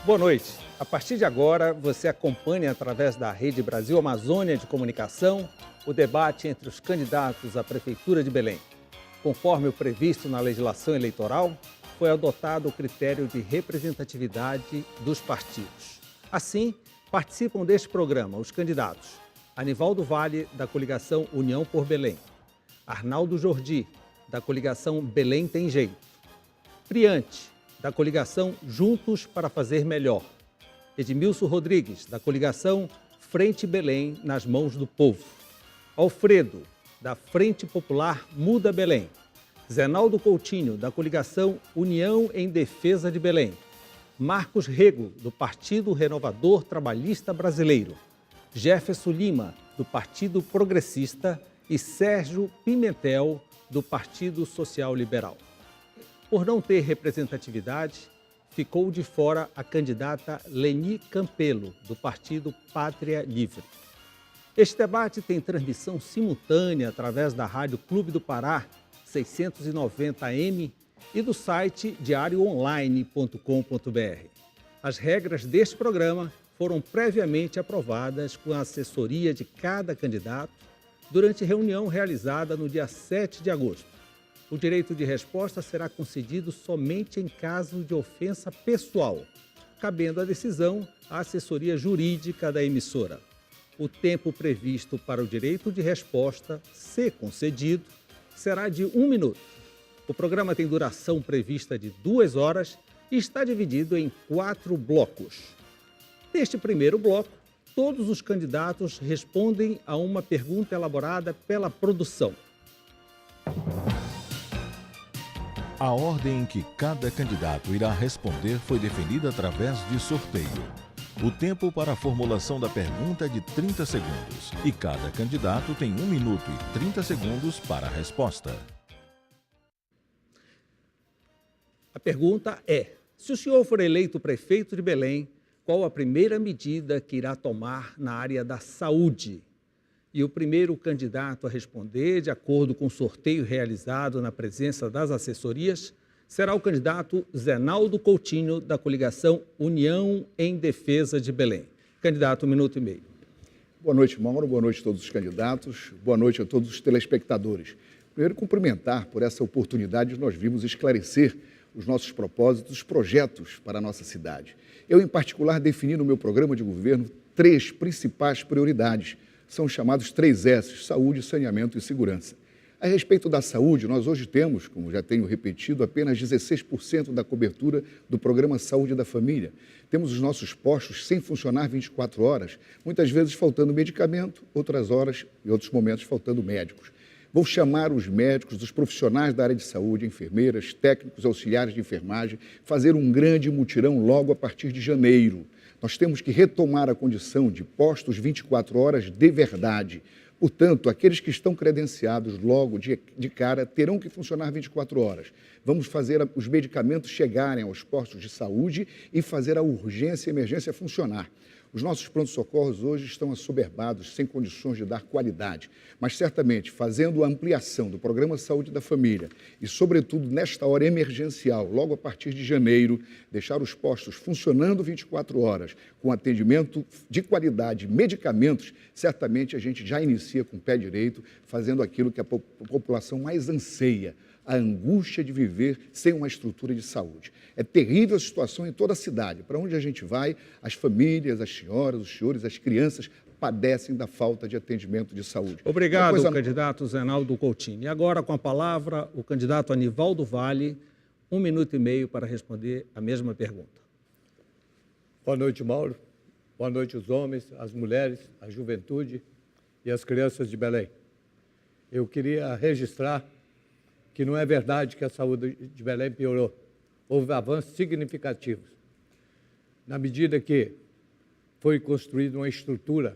Boa noite. A partir de agora, você acompanha através da Rede Brasil Amazônia de Comunicação o debate entre os candidatos à Prefeitura de Belém. Conforme o previsto na legislação eleitoral, foi adotado o critério de representatividade dos partidos. Assim, participam deste programa os candidatos Anivaldo Vale, da coligação União por Belém, Arnaldo Jordi, da coligação Belém Tem Jeito, Priante, da coligação Juntos para Fazer Melhor, Edmilson Rodrigues, da coligação Frente Belém nas Mãos do Povo, Alfredo, da Frente Popular Muda Belém, Zenaldo Coutinho, da coligação União em Defesa de Belém, Marcos Rego, do Partido Renovador Trabalhista Brasileiro, Jefferson Lima, do Partido Progressista e Sérgio Pimentel, do Partido Social Liberal. Por não ter representatividade, ficou de fora a candidata Leni Campelo, do Partido Pátria Livre. Este debate tem transmissão simultânea através da Rádio Clube do Pará, 690M, e do site diarioonline.com.br. As regras deste programa foram previamente aprovadas com a assessoria de cada candidato durante reunião realizada no dia 7 de agosto. O direito de resposta será concedido somente em caso de ofensa pessoal, cabendo a decisão à assessoria jurídica da emissora. O tempo previsto para o direito de resposta, se concedido, será de 1 minuto. O programa tem duração prevista de 2 horas e está dividido em 4 blocos. Neste primeiro bloco, todos os candidatos respondem a uma pergunta elaborada pela produção. A ordem em que cada candidato irá responder foi definida através de sorteio. O tempo para a formulação da pergunta é de 30 segundos e cada candidato tem 1 minuto e 30 segundos para a resposta. A pergunta é: se o senhor for eleito prefeito de Belém, qual a primeira medida que irá tomar na área da saúde? E o primeiro candidato a responder, de acordo com o sorteio realizado na presença das assessorias, será o candidato Zenaldo Coutinho, da coligação União em Defesa de Belém. Candidato, 1 minuto e meio. Boa noite, Mauro. Boa noite a todos os candidatos. Boa noite a todos os telespectadores. Primeiro, cumprimentar por essa oportunidade de nós vimos esclarecer os nossos propósitos, os projetos para a nossa cidade. Eu, em particular, defini no meu programa de governo 3 principais prioridades. São chamados 3 S: saúde, saneamento e segurança. A respeito da saúde, nós hoje temos, como já tenho repetido, apenas 16% da cobertura do programa Saúde da Família. Temos os nossos postos sem funcionar 24 horas, muitas vezes faltando medicamento, outras horas e outros momentos faltando médicos. Vou chamar os médicos, os profissionais da área de saúde, enfermeiras, técnicos, auxiliares de enfermagem, fazer um grande mutirão logo a partir de janeiro. Nós temos que retomar a condição de postos 24 horas de verdade. Portanto, aqueles que estão credenciados logo de cara terão que funcionar 24 horas. Vamos fazer os medicamentos chegarem aos postos de saúde e fazer a urgência e emergência funcionar. Os nossos prontos-socorros hoje estão assoberbados, sem condições de dar qualidade, mas certamente fazendo a ampliação do Programa Saúde da Família e, sobretudo, nesta hora emergencial, logo a partir de janeiro, deixar os postos funcionando 24 horas, com atendimento de qualidade, medicamentos, certamente a gente já inicia com o pé direito, fazendo aquilo que a população mais anseia, a angústia de viver sem uma estrutura de saúde. É terrível a situação em toda a cidade. Para onde a gente vai, as famílias, as senhoras, os senhores, as crianças padecem da falta de atendimento de saúde. Obrigado, candidato Zenaldo Coutinho. E agora, com a palavra, o candidato Anivaldo Vale, 1 minuto e meio para responder a mesma pergunta. Boa noite, Mauro. Boa noite, os homens, as mulheres, a juventude e as crianças de Belém. Eu queria registrar que não é verdade que a saúde de Belém piorou. Houve avanços significativos. Na medida que foi construída uma estrutura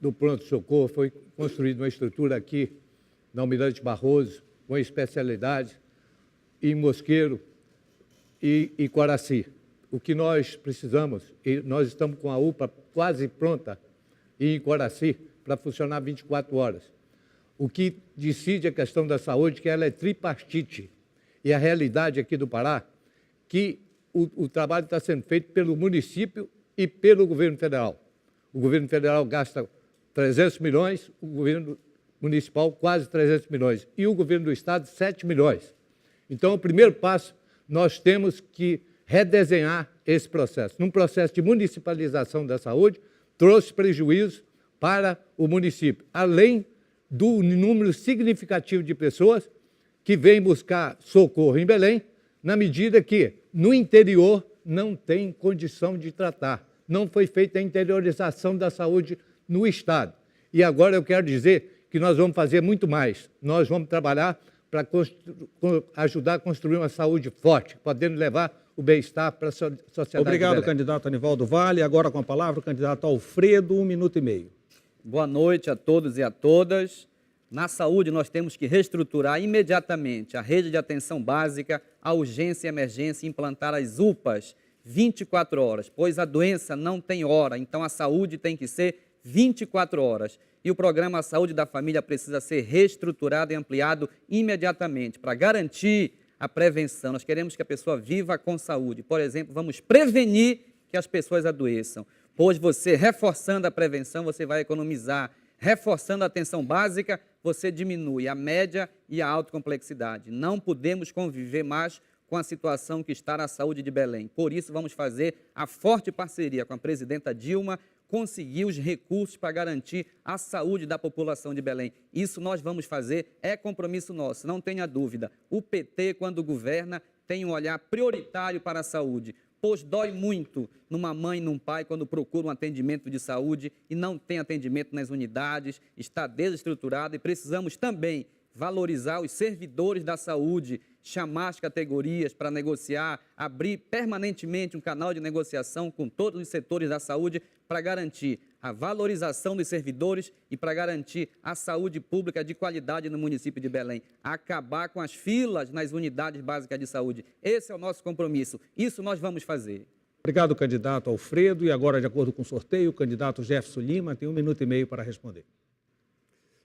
do pronto-socorro, foi construída uma estrutura aqui na Almirante Barroso, com especialidade em Mosqueiro e Coraci. O que nós precisamos, e nós estamos com a UPA quase pronta em Coraci para funcionar 24 horas. O que decide a questão da saúde, que ela é tripartite. E a realidade aqui do Pará que o trabalho está sendo feito pelo município e pelo governo federal. O governo federal gasta 300 milhões, o governo municipal quase 300 milhões e o governo do estado 7 milhões. Então, o primeiro passo, nós temos que redesenhar esse processo. Num processo de municipalização da saúde, trouxe prejuízo para o município, além do número significativo de pessoas que vêm buscar socorro em Belém, na medida que, no interior, não tem condição de tratar. Não foi feita a interiorização da saúde no estado. E agora eu quero dizer que nós vamos fazer muito mais. Nós vamos trabalhar para ajudar a construir uma saúde forte, podendo levar o bem-estar para a sociedade. Obrigado, candidato Anivaldo Vale. Agora com a palavra o candidato Alfredo, 1 minuto e meio. Boa noite a todos e a todas. Na saúde, nós temos que reestruturar imediatamente a rede de atenção básica, a urgência e emergência, e implantar as UPAs 24 horas, pois a doença não tem hora, então a saúde tem que ser 24 horas. E o programa Saúde da Família precisa ser reestruturado e ampliado imediatamente para garantir a prevenção. Nós queremos que a pessoa viva com saúde. Por exemplo, vamos prevenir que as pessoas adoeçam, pois você, reforçando a prevenção, você vai economizar. Reforçando a atenção básica, você diminui a média e a alta complexidade. Não podemos conviver mais com a situação que está na saúde de Belém. Por isso, vamos fazer a forte parceria com a presidenta Dilma, conseguir os recursos para garantir a saúde da população de Belém. Isso nós vamos fazer, é compromisso nosso, não tenha dúvida. O PT, quando governa, tem um olhar prioritário para a saúde, pois dói muito numa mãe e num pai quando procura um atendimento de saúde e não tem atendimento nas unidades, está desestruturado, e precisamos também valorizar os servidores da saúde, chamar as categorias para negociar, abrir permanentemente um canal de negociação com todos os setores da saúde para garantir a valorização dos servidores e para garantir a saúde pública de qualidade no município de Belém. Acabar com as filas nas unidades básicas de saúde. Esse é o nosso compromisso. Isso nós vamos fazer. Obrigado, candidato Alfredo. E agora, de acordo com o sorteio, o candidato Jefferson Lima tem 1 minuto e meio para responder.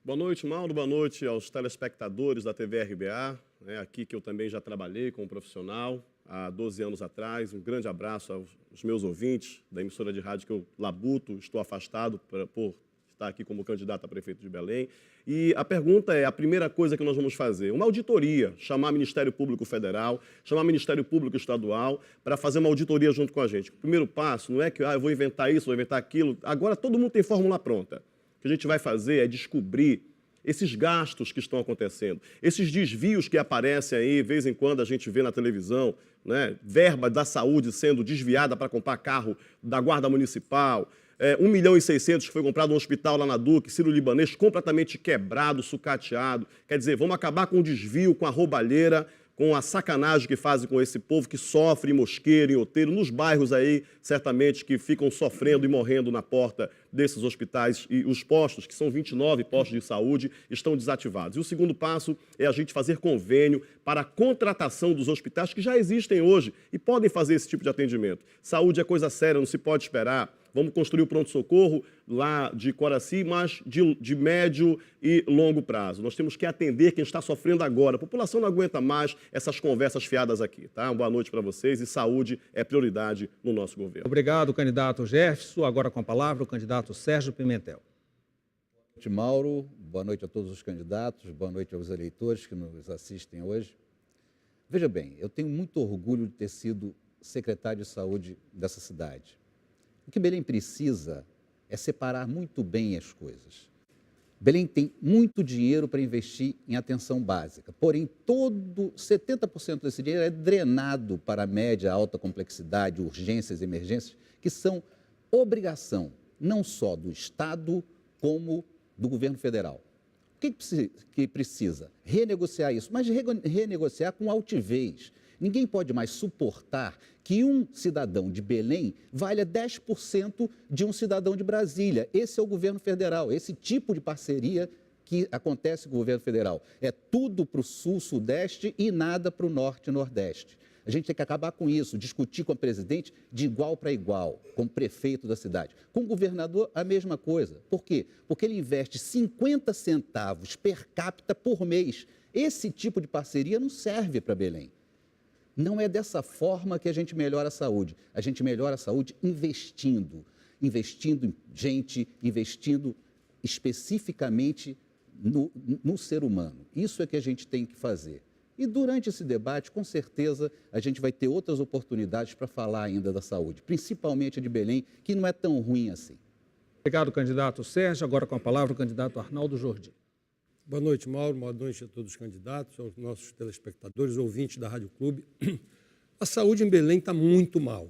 Boa noite, Mauro. Boa noite aos telespectadores da TV RBA, aqui que eu também já trabalhei como profissional há 12 anos atrás. Um grande abraço aos meus ouvintes da emissora de rádio que eu labuto, estou afastado por estar aqui como candidato a prefeito de Belém. E a pergunta é, a primeira coisa que nós vamos fazer, uma auditoria, chamar Ministério Público Federal, chamar Ministério Público Estadual para fazer uma auditoria junto com a gente. O primeiro passo não é que eu vou inventar isso, vou inventar aquilo. Agora todo mundo tem fórmula pronta. O que a gente vai fazer é descobrir esses gastos que estão acontecendo, esses desvios que aparecem aí, de vez em quando a gente vê na televisão, né? Verba da saúde sendo desviada para comprar carro da Guarda Municipal, 1,6 milhão que foi comprado um hospital lá na Duque, Sírio-Libanês, completamente quebrado, sucateado. Quer dizer, vamos acabar com o desvio, com a roubalheira, com a sacanagem que fazem com esse povo que sofre em Mosqueiro, em Outeiro, nos bairros aí, certamente, que ficam sofrendo e morrendo na porta desses hospitais, e os postos, que são 29 postos de saúde, estão desativados. E o segundo passo é a gente fazer convênio para a contratação dos hospitais que já existem hoje e podem fazer esse tipo de atendimento. Saúde é coisa séria, não se pode esperar. Vamos construir o pronto-socorro lá de Coraci, mas de médio e longo prazo. Nós temos que atender quem está sofrendo agora. A população não aguenta mais essas conversas fiadas aqui. Tá? Uma boa noite para vocês, e saúde é prioridade no nosso governo. Obrigado, candidato Jefferson. Agora com a palavra o candidato Sérgio Pimentel. Boa noite, Mauro. Boa noite a todos os candidatos. Boa noite aos eleitores que nos assistem hoje. Veja bem, eu tenho muito orgulho de ter sido secretário de saúde dessa cidade. O que Belém precisa é separar muito bem as coisas. Belém tem muito dinheiro para investir em atenção básica, porém 70% desse dinheiro é drenado para a média, alta complexidade, urgências e emergências, que são obrigação não só do Estado, como do governo federal. O que precisa? Renegociar isso, mas renegociar com altivez. Ninguém pode mais suportar que um cidadão de Belém valha 10% de um cidadão de Brasília. Esse é o governo federal, esse tipo de parceria que acontece com o governo federal. É tudo para o sul, sudeste e nada para o norte e nordeste. A gente tem que acabar com isso, discutir com o presidente de igual para igual, com o prefeito da cidade. Com o governador, a mesma coisa. Por quê? Porque ele investe 50 centavos per capita por mês. Esse tipo de parceria não serve para Belém. Não é dessa forma que a gente melhora a saúde. A gente melhora a saúde investindo em gente, investindo especificamente no ser humano. Isso é que a gente tem que fazer. E durante esse debate, com certeza, a gente vai ter outras oportunidades para falar ainda da saúde, principalmente a de Belém, que não é tão ruim assim. Obrigado, candidato Sérgio. Agora com a palavra o candidato Arnaldo Jordi. Boa noite, Mauro. Boa noite a todos os candidatos, aos nossos telespectadores, ouvintes da Rádio Clube. A saúde em Belém está muito mal.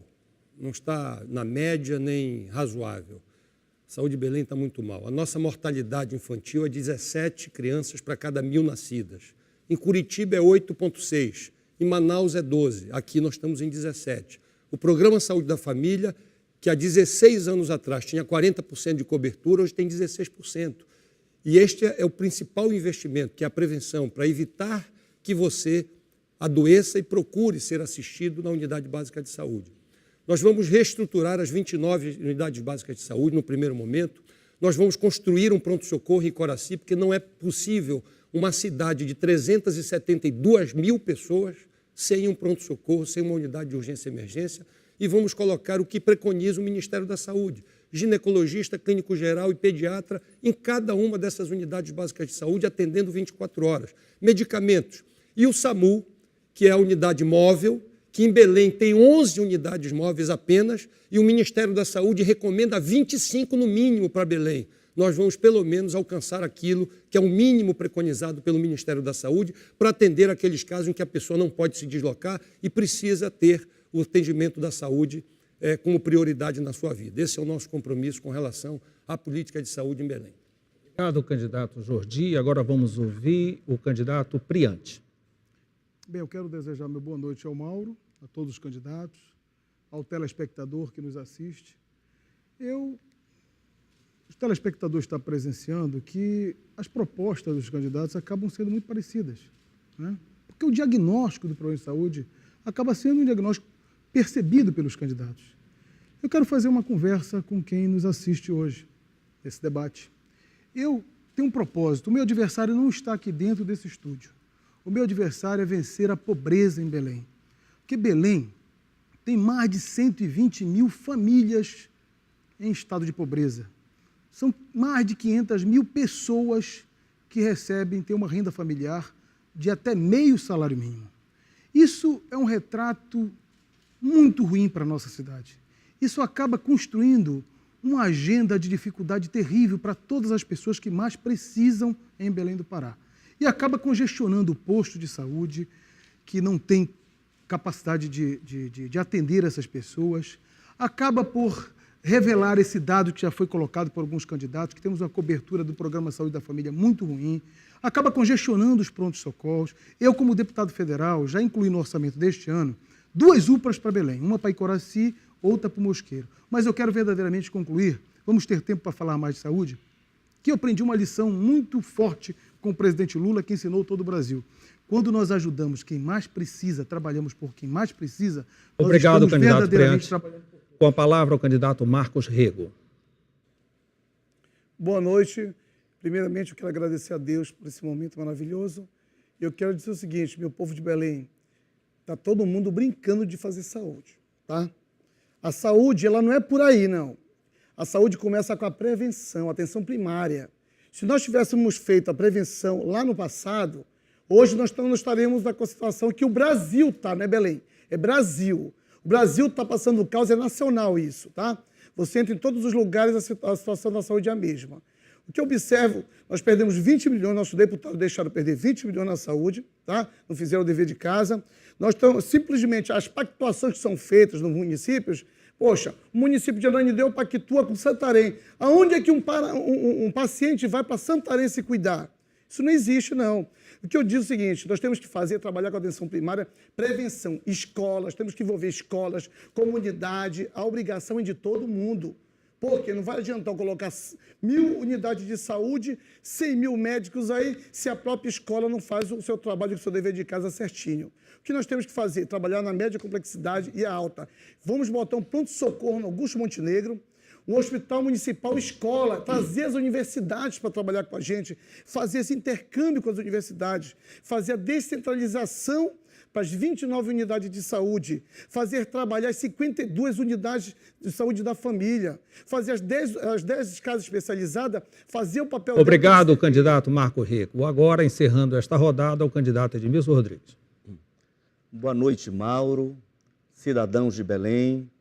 Não está na média nem razoável. A saúde em Belém está muito mal. A nossa mortalidade infantil é 17 crianças para cada 1.000 nascidas. Em Curitiba é 8,6. Em Manaus é 12. Aqui nós estamos em 17. O Programa Saúde da Família, que há 16 anos atrás tinha 40% de cobertura, hoje tem 16%. E este é o principal investimento, que é a prevenção, para evitar que você adoeça e procure ser assistido na unidade básica de saúde. Nós vamos reestruturar as 29 unidades básicas de saúde no primeiro momento. Nós vamos construir um pronto-socorro em Coraci, porque não é possível uma cidade de 372 mil pessoas sem um pronto-socorro, sem uma unidade de urgência e emergência. E vamos colocar o que preconiza o Ministério da Saúde: ginecologista, clínico geral e pediatra em cada uma dessas unidades básicas de saúde, atendendo 24 horas. Medicamentos. E o SAMU, que é a unidade móvel, que em Belém tem 11 unidades móveis apenas, e o Ministério da Saúde recomenda 25 no mínimo para Belém. Nós vamos, pelo menos, alcançar aquilo que é o mínimo preconizado pelo Ministério da Saúde para atender aqueles casos em que a pessoa não pode se deslocar e precisa ter o atendimento da saúde como prioridade na sua vida. Esse é o nosso compromisso com relação à política de saúde em Belém. Obrigado, candidato Jordi. Agora vamos ouvir o candidato Priante. Bem, eu quero desejar meu boa noite ao Mauro, a todos os candidatos, ao telespectador que nos assiste. Os telespectadores estão presenciando que as propostas dos candidatos acabam sendo muito parecidas, né? Porque o diagnóstico do problema de saúde acaba sendo um diagnóstico percebido pelos candidatos. Eu quero fazer uma conversa com quem nos assiste hoje, nesse debate. Eu tenho um propósito. O meu adversário não está aqui dentro desse estúdio. O meu adversário é vencer a pobreza em Belém. Porque Belém tem mais de 120 mil famílias em estado de pobreza. São mais de 500 mil pessoas que têm uma renda familiar de até meio salário mínimo. Isso é um retrato muito ruim para a nossa cidade. Isso acaba construindo uma agenda de dificuldade terrível para todas as pessoas que mais precisam em Belém do Pará. E acaba congestionando o posto de saúde, que não tem capacidade de atender essas pessoas. Acaba por revelar esse dado que já foi colocado por alguns candidatos, que temos uma cobertura do Programa Saúde da Família muito ruim. Acaba congestionando os prontos-socorros. Eu, como deputado federal, já incluí no orçamento deste ano 2 UPAs para Belém, uma para Icoraci, outra para o Mosqueiro. Mas eu quero verdadeiramente concluir, vamos ter tempo para falar mais de saúde, que eu aprendi uma lição muito forte com o presidente Lula, que ensinou todo o Brasil. Quando nós ajudamos quem mais precisa, trabalhamos por quem mais precisa, nós Obrigado, estamos verdadeiramente trabalhando por quem. Com a palavra o candidato Marcos Rego. Boa noite. Primeiramente, eu quero agradecer a Deus por esse momento maravilhoso. Eu quero dizer o seguinte, meu povo de Belém, está todo mundo brincando de fazer saúde, tá? A saúde, ela não é por aí, não. A saúde começa com a prevenção, a atenção primária. Se nós tivéssemos feito a prevenção lá no passado, hoje nós não estaremos na situação que o Brasil está, não é Belém? É Brasil. O Brasil está passando causa, é nacional isso, tá? Você entra em todos os lugares, a situação da saúde é a mesma. O que eu observo, nós perdemos 20 milhões, nossos deputados deixaram perder 20 milhões na saúde, tá? Não fizeram o dever de casa. Nós estamos, simplesmente, as pactuações que são feitas nos municípios, poxa, o município de Ananindeua pactua com Santarém. Aonde é que um paciente vai para Santarém se cuidar? Isso não existe, não. O que eu digo é o seguinte, nós temos que trabalhar com a atenção primária, prevenção, escolas, temos que envolver escolas, comunidade, a obrigação é de todo mundo. Porque não vai adiantar eu colocar 1.000 unidades de saúde, 100 mil médicos aí, se a própria escola não faz o seu trabalho, o seu dever de casa certinho. O que nós temos que fazer? Trabalhar na média complexidade e a alta. Vamos botar um pronto-socorro no Augusto Montenegro, um hospital municipal escola, trazer as universidades para trabalhar com a gente, fazer esse intercâmbio com as universidades, fazer a descentralização para as 29 unidades de saúde, fazer trabalhar as 52 unidades de saúde da família, fazer as 10 casas especializadas, fazer o papel... Obrigado, candidato Marco Rico. Agora, encerrando esta rodada, o candidato Edmilson Rodrigues. Boa noite, Mauro, cidadãos de Belém.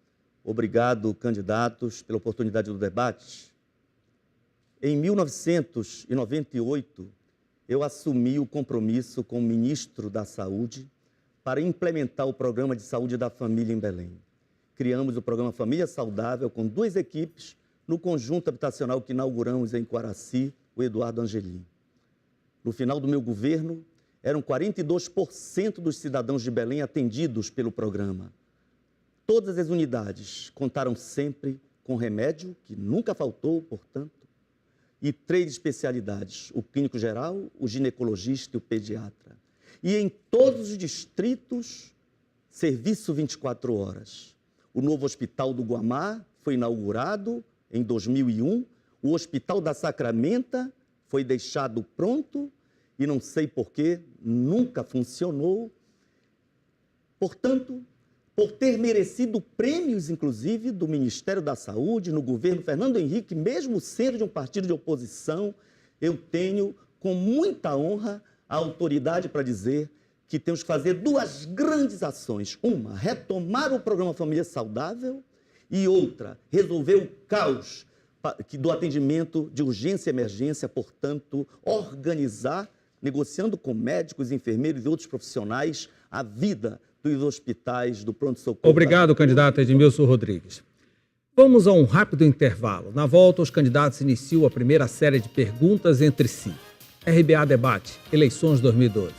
Obrigado, candidatos, pela oportunidade do debate. Em 1998, eu assumi o compromisso com o ministro da Saúde para implementar o programa de saúde da família em Belém. Criamos o programa Família Saudável com 2 equipes no conjunto habitacional que inauguramos em Quaraci, o Eduardo Angelim. No final do meu governo, eram 42% dos cidadãos de Belém atendidos pelo programa. Todas as unidades contaram sempre com remédio, que nunca faltou, portanto, e 3 especialidades, o clínico geral, o ginecologista e o pediatra. E em todos os distritos, serviço 24 horas. O novo Hospital do Guamá foi inaugurado em 2001, o Hospital da Sacramenta foi deixado pronto e não sei por que nunca funcionou. Portanto, por ter merecido prêmios, inclusive, do Ministério da Saúde, no governo Fernando Henrique, mesmo sendo de um partido de oposição, eu tenho, com muita honra, a autoridade para dizer que temos que fazer 2 grandes ações. Uma, retomar o programa Família Saudável e outra, resolver o caos do atendimento de urgência e emergência, portanto, organizar, negociando com médicos, enfermeiros e outros profissionais, a vida dos hospitais, do pronto-socorro. Obrigado, candidato Edmilson Rodrigues. Vamos a um rápido intervalo. Na volta, os candidatos iniciam a primeira série de perguntas entre si. RBA Debate, eleições 2012.